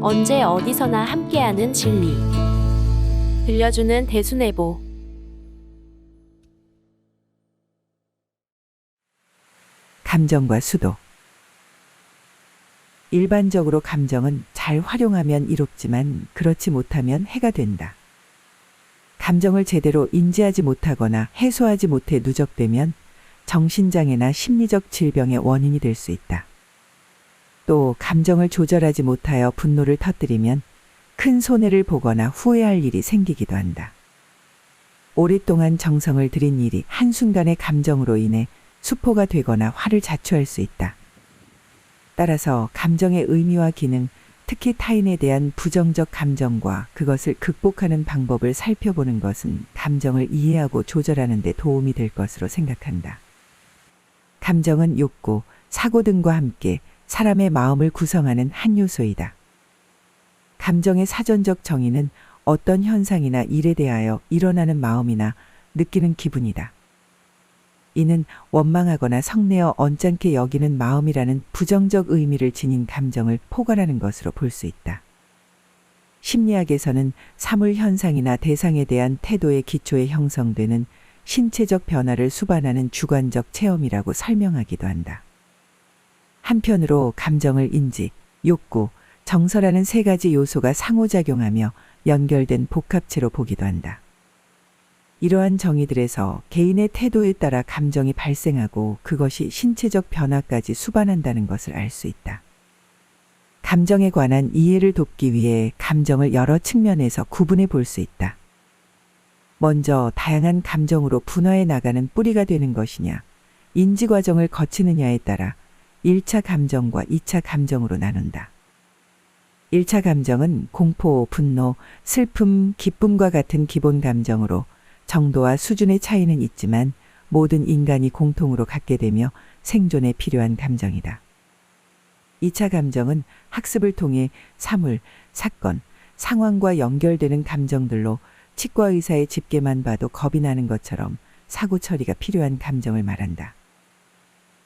언제 어디서나 함께하는 진리. 들려주는 대수뇌보. 감정과 수도. 일반적으로 감정은 잘 활용하면 이롭지만 그렇지 못하면 해가 된다. 감정을 제대로 인지하지 못하거나 해소하지 못해 누적되면 정신장애나 심리적 질병의 원인이 될 수 있다. 또 감정을 조절하지 못하여 분노를 터뜨리면 큰 손해를 보거나 후회할 일이 생기기도 한다. 오랫동안 정성을 들인 일이 한순간의 감정으로 인해 수포가 되거나 화를 자초할 수 있다. 따라서 감정의 의미와 기능, 특히 타인에 대한 부정적 감정과 그것을 극복하는 방법을 살펴보는 것은 감정을 이해하고 조절하는 데 도움이 될 것으로 생각한다. 감정은 욕구, 사고 등과 함께 사람의 마음을 구성하는 한 요소이다. 감정의 사전적 정의는 어떤 현상이나 일에 대하여 일어나는 마음이나 느끼는 기분이다. 이는 원망하거나 성내어 언짢게 여기는 마음이라는 부정적 의미를 지닌 감정을 포괄하는 것으로 볼 수 있다. 심리학에서는 사물 현상이나 대상에 대한 태도의 기초에 형성되는 신체적 변화를 수반하는 주관적 체험이라고 설명하기도 한다. 한편으로 감정을 인지, 욕구, 정서라는 세 가지 요소가 상호작용하며 연결된 복합체로 보기도 한다. 이러한 정의들에서 개인의 태도에 따라 감정이 발생하고 그것이 신체적 변화까지 수반한다는 것을 알 수 있다. 감정에 관한 이해를 돕기 위해 감정을 여러 측면에서 구분해 볼 수 있다. 먼저 다양한 감정으로 분화해 나가는 뿌리가 되는 것이냐, 인지 과정을 거치느냐에 따라 1차 감정과 2차 감정으로 나눈다. 1차 감정은 공포, 분노, 슬픔, 기쁨과 같은 기본 감정으로 정도와 수준의 차이는 있지만 모든 인간이 공통으로 갖게 되며 생존에 필요한 감정이다. 2차 감정은 학습을 통해 사물, 사건, 상황과 연결되는 감정들로 치과 의사의 집게만 봐도 겁이 나는 것처럼 사고 처리가 필요한 감정을 말한다.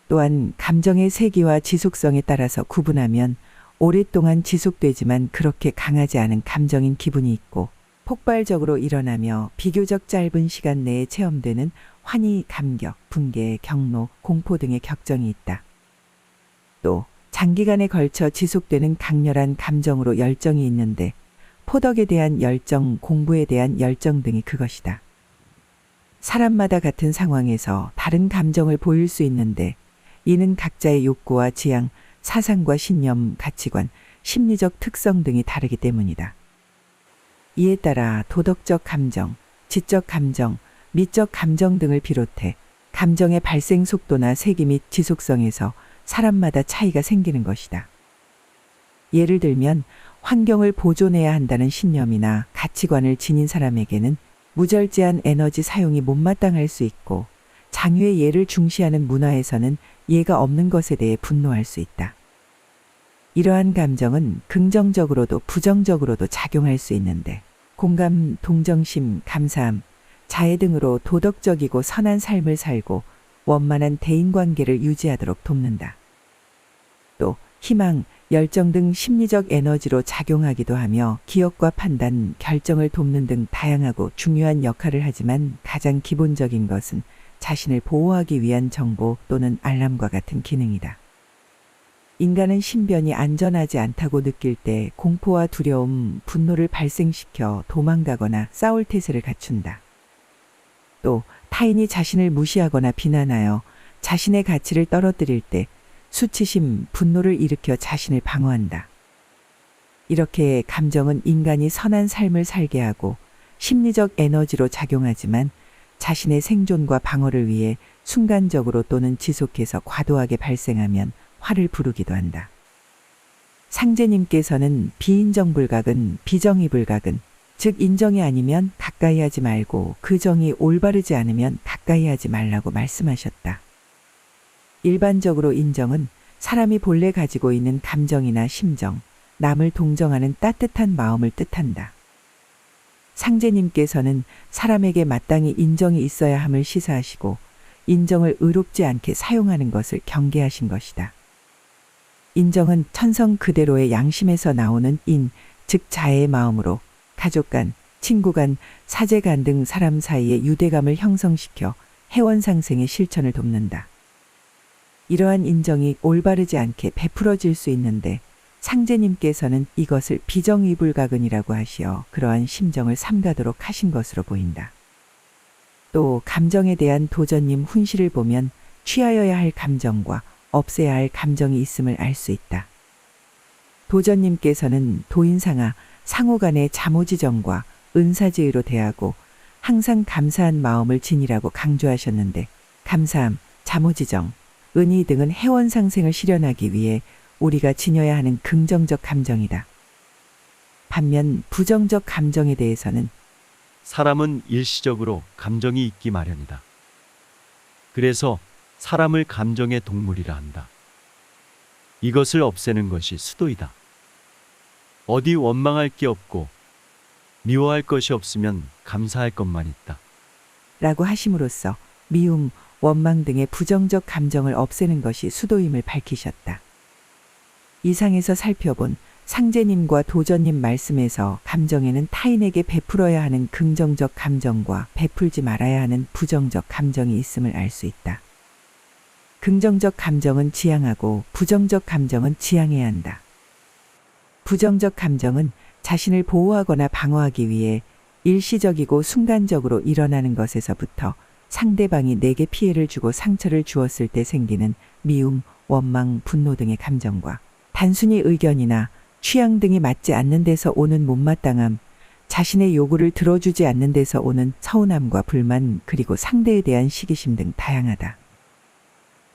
또한 감정의 세기와 지속성에 따라서 구분하면 오랫동안 지속되지만 그렇게 강하지 않은 감정인 기분이 있고 폭발적으로 일어나며 비교적 짧은 시간 내에 체험되는 환희, 감격, 분개, 경로, 공포 등의 격정이 있다. 또 장기간에 걸쳐 지속되는 강렬한 감정으로 열정이 있는데 포덕에 대한 열정, 공부에 대한 열정 등이 그것이다. 사람마다 같은 상황에서 다른 감정을 보일 수 있는데 이는 각자의 욕구와 지향, 사상과 신념, 가치관, 심리적 특성 등이 다르기 때문이다. 이에 따라 도덕적 감정, 지적 감정, 미적 감정 등을 비롯해 감정의 발생 속도나 세기 및 지속성에서 사람마다 차이가 생기는 것이다. 예를 들면 환경을 보존해야 한다는 신념이나 가치관을 지닌 사람에게는 무절제한 에너지 사용이 못마땅할 수 있고 장유의 예를 중시하는 문화에서는 예가 없는 것에 대해 분노할 수 있다. 이러한 감정은 긍정적으로도 부정적으로도 작용할 수 있는데 공감, 동정심, 감사함, 자애 등으로 도덕적이고 선한 삶을 살고 원만한 대인관계를 유지하도록 돕는다. 또 희망, 열정 등 심리적 에너지로 작용하기도 하며 기억과 판단, 결정을 돕는 등 다양하고 중요한 역할을 하지만 가장 기본적인 것은 자신을 보호하기 위한 정보 또는 알람과 같은 기능이다. 인간은 신변이 안전하지 않다고 느낄 때 공포와 두려움, 분노를 발생시켜 도망가거나 싸울 태세를 갖춘다. 또 타인이 자신을 무시하거나 비난하여 자신의 가치를 떨어뜨릴 때 수치심, 분노를 일으켜 자신을 방어한다. 이렇게 감정은 인간이 선한 삶을 살게 하고 심리적 에너지로 작용하지만 자신의 생존과 방어를 위해 순간적으로 또는 지속해서 과도하게 발생하면 화를 부르기도 한다. 상제님께서는 비인정불각은 비정의불각은 즉 인정이 아니면 가까이 하지 말고 그 정이 올바르지 않으면 가까이 하지 말라고 말씀하셨다. 일반적으로 인정은 사람이 본래 가지고 있는 감정이나 심정, 남을 동정하는 따뜻한 마음을 뜻한다. 상제님께서는 사람에게 마땅히 인정이 있어야 함을 시사하시고 인정을 의롭지 않게 사용하는 것을 경계하신 것이다. 인정은 천성 그대로의 양심에서 나오는 인, 즉 자애의 마음으로 가족 간, 친구 간, 사제 간 등 사람 사이의 유대감을 형성시켜 해원 상생의 실천을 돕는다. 이러한 인정이 올바르지 않게 베풀어질 수 있는데 상제님께서는 이것을 비정의불가근이라고 하시어 그러한 심정을 삼가도록 하신 것으로 보인다. 또 감정에 대한 도전님 훈시를 보면 취하여야 할 감정과 없애야 할 감정이 있음을 알 수 있다. 도전님께서는 도인상하 상호 간의 자모지정과 은사제의로 대하고 항상 감사한 마음을 지니라고 강조하셨는데 감사함, 자모지정, 은희 등은 해원상생을 실현하기 위해 우리가 지녀야 하는 긍정적 감정이다. 반면 부정적 감정에 대해서는 사람은 일시적으로 감정이 있기 마련이다. 그래서 사람을 감정의 동물이라 한다. 이것을 없애는 것이 수도이다. 어디 원망할 게 없고 미워할 것이 없으면 감사할 것만 있다. 라고 하심으로써 미움, 원망 등의 부정적 감정을 없애는 것이 수도임을 밝히셨다. 이상에서 살펴본 상제님과 도전님 말씀에서 감정에는 타인에게 베풀어야 하는 긍정적 감정과 베풀지 말아야 하는 부정적 감정이 있음을 알 수 있다. 긍정적 감정은 지향하고 부정적 감정은 지향해야 한다. 부정적 감정은 자신을 보호하거나 방어하기 위해 일시적이고 순간적으로 일어나는 것에서부터 상대방이 내게 피해를 주고 상처를 주었을 때 생기는 미움, 원망, 분노 등의 감정과 단순히 의견이나 취향 등이 맞지 않는 데서 오는 못마땅함, 자신의 요구를 들어주지 않는 데서 오는 서운함과 불만, 그리고 상대에 대한 시기심 등 다양하다.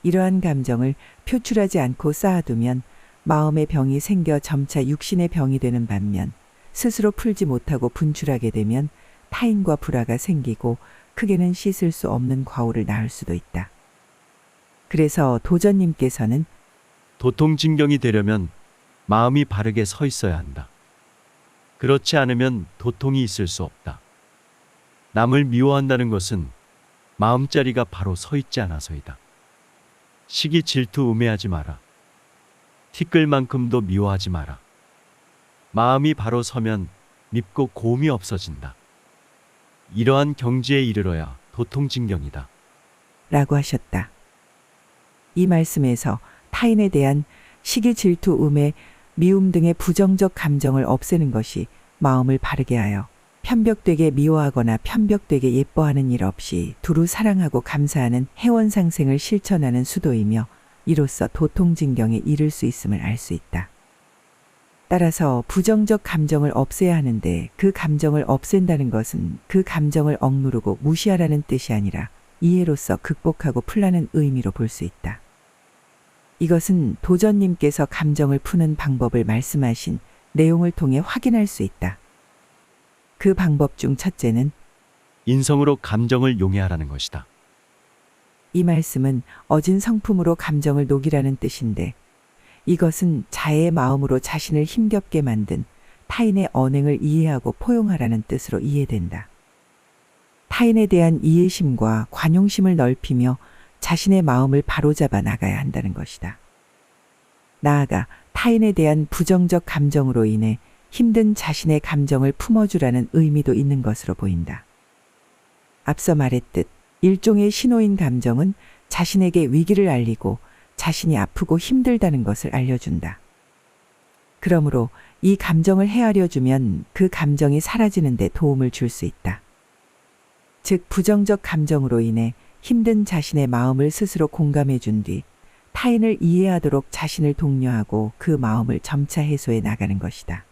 이러한 감정을 표출하지 않고 쌓아두면 마음의 병이 생겨 점차 육신의 병이 되는 반면 스스로 풀지 못하고 분출하게 되면 타인과 불화가 생기고 크게는 씻을 수 없는 과오를 낳을 수도 있다. 그래서 도전님께서는 도통진경이 되려면 마음이 바르게 서 있어야 한다. 그렇지 않으면 도통이 있을 수 없다. 남을 미워한다는 것은 마음자리가 바로 서 있지 않아서이다. 시기 질투 음해하지 마라. 티끌만큼도 미워하지 마라. 마음이 바로 서면 밉고 고움이 없어진다. 이러한 경지에 이르러야 도통진경이다. 라고 하셨다. 이 말씀에서 타인에 대한 시기 질투 음해, 미움 등의 부정적 감정을 없애는 것이 마음을 바르게 하여 편벽되게 미워하거나 편벽되게 예뻐하는 일 없이 두루 사랑하고 감사하는 해원상생을 실천하는 수도이며 이로써 도통진경에 이를 수 있음을 알 수 있다. 따라서 부정적 감정을 없애야 하는데 그 감정을 없앤다는 것은 그 감정을 억누르고 무시하라는 뜻이 아니라 이해로써 극복하고 풀라는 의미로 볼 수 있다. 이것은 도전님께서 감정을 푸는 방법을 말씀하신 내용을 통해 확인할 수 있다. 그 방법 중 첫째는 인성으로 감정을 용해하라는 것이다. 이 말씀은 어진 성품으로 감정을 녹이라는 뜻인데 이것은 자애의 마음으로 자신을 힘겹게 만든 타인의 언행을 이해하고 포용하라는 뜻으로 이해된다. 타인에 대한 이해심과 관용심을 넓히며 자신의 마음을 바로잡아 나가야 한다는 것이다. 나아가 타인에 대한 부정적 감정으로 인해 힘든 자신의 감정을 품어주라는 의미도 있는 것으로 보인다. 앞서 말했듯 일종의 신호인 감정은 자신에게 위기를 알리고 자신이 아프고 힘들다는 것을 알려준다. 그러므로 이 감정을 헤아려주면 그 감정이 사라지는 데 도움을 줄 수 있다. 즉 부정적 감정으로 인해 힘든 자신의 마음을 스스로 공감해 준 뒤 타인을 이해하도록 자신을 독려하고 그 마음을 점차 해소해 나가는 것이다.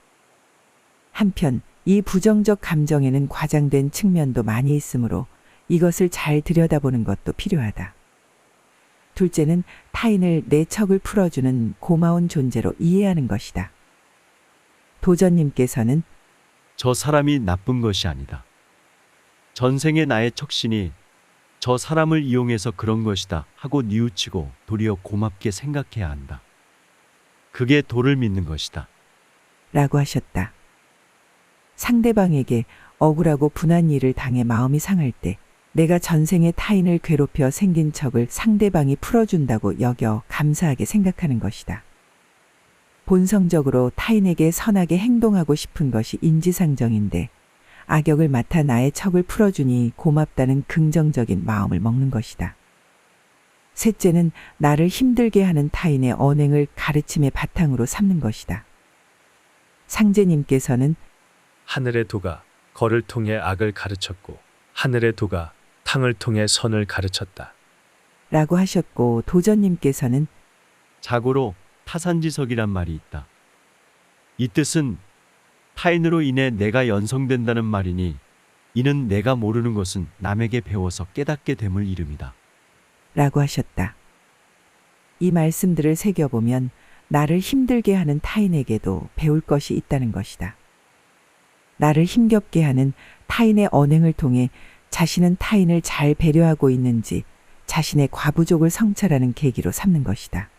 한편 이 부정적 감정에는 과장된 측면도 많이 있으므로 이것을 잘 들여다보는 것도 필요하다. 둘째는 타인을 내 척을 풀어주는 고마운 존재로 이해하는 것이다. 도전님께서는 저 사람이 나쁜 것이 아니다. 전생의 나의 척신이 저 사람을 이용해서 그런 것이다 하고 뉘우치고 도리어 고맙게 생각해야 한다. 그게 도를 믿는 것이다. 라고 하셨다. 상대방에게 억울하고 분한 일을 당해 마음이 상할 때 내가 전생에 타인을 괴롭혀 생긴 척을 상대방이 풀어준다고 여겨 감사하게 생각하는 것이다. 본성적으로 타인에게 선하게 행동하고 싶은 것이 인지상정인데 악역을 맡아 나의 척을 풀어주니 고맙다는 긍정적인 마음을 먹는 것이다. 셋째는 나를 힘들게 하는 타인의 언행을 가르침의 바탕으로 삼는 것이다. 상제님께서는 하늘의 도가 거를 통해 악을 가르쳤고 하늘의 도가 탕을 통해 선을 가르쳤다. 라고 하셨고 도전님께서는 자고로 타산지석이란 말이 있다. 이 뜻은 타인으로 인해 내가 연성된다는 말이니 이는 내가 모르는 것은 남에게 배워서 깨닫게 됨을 이름이다. 라고 하셨다. 이 말씀들을 새겨보면 나를 힘들게 하는 타인에게도 배울 것이 있다는 것이다. 나를 힘겹게 하는 타인의 언행을 통해 자신은 타인을 잘 배려하고 있는지 자신의 과부족을 성찰하는 계기로 삼는 것이다.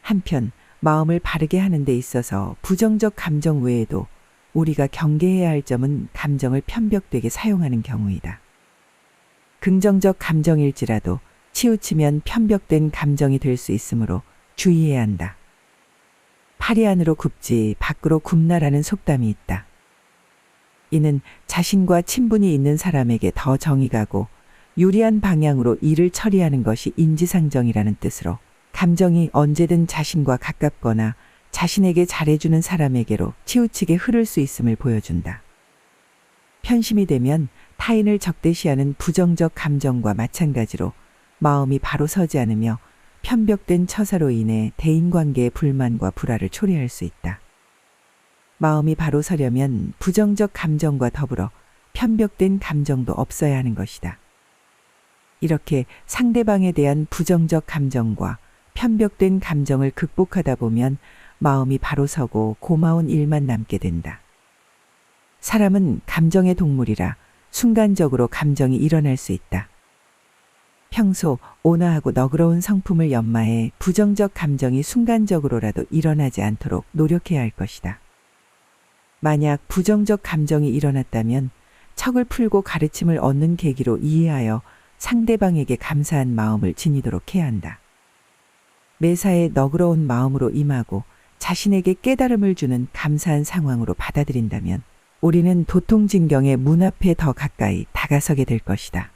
한편 마음을 바르게 하는 데 있어서 부정적 감정 외에도 우리가 경계해야 할 점은 감정을 편벽되게 사용하는 경우이다. 긍정적 감정일지라도 치우치면 편벽된 감정이 될 수 있으므로 주의해야 한다. 팔이 안으로 굽지 밖으로 굽나라는 속담이 있다. 이는 자신과 친분이 있는 사람에게 더 정이 가고 유리한 방향으로 일을 처리하는 것이 인지상정이라는 뜻으로 감정이 언제든 자신과 가깝거나 자신에게 잘해주는 사람에게로 치우치게 흐를 수 있음을 보여준다. 편심이 되면 타인을 적대시하는 부정적 감정과 마찬가지로 마음이 바로 서지 않으며 편벽된 처사로 인해 대인관계의 불만과 불화를 초래할 수 있다. 마음이 바로 서려면 부정적 감정과 더불어 편벽된 감정도 없어야 하는 것이다. 이렇게 상대방에 대한 부정적 감정과 편벽된 감정을 극복하다 보면 마음이 바로 서고 고마운 일만 남게 된다. 사람은 감정의 동물이라 순간적으로 감정이 일어날 수 있다. 평소 온화하고 너그러운 성품을 연마해 부정적 감정이 순간적으로라도 일어나지 않도록 노력해야 할 것이다. 만약 부정적 감정이 일어났다면 척을 풀고 가르침을 얻는 계기로 이해하여 상대방에게 감사한 마음을 지니도록 해야 한다. 매사에 너그러운 마음으로 임하고 자신에게 깨달음을 주는 감사한 상황으로 받아들인다면 우리는 도통진경의 문 앞에 더 가까이 다가서게 될 것이다.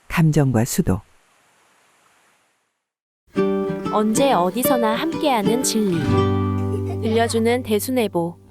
감정과 수도. 언제 어디서나 함께하는 진리. 들려주는 대순애보.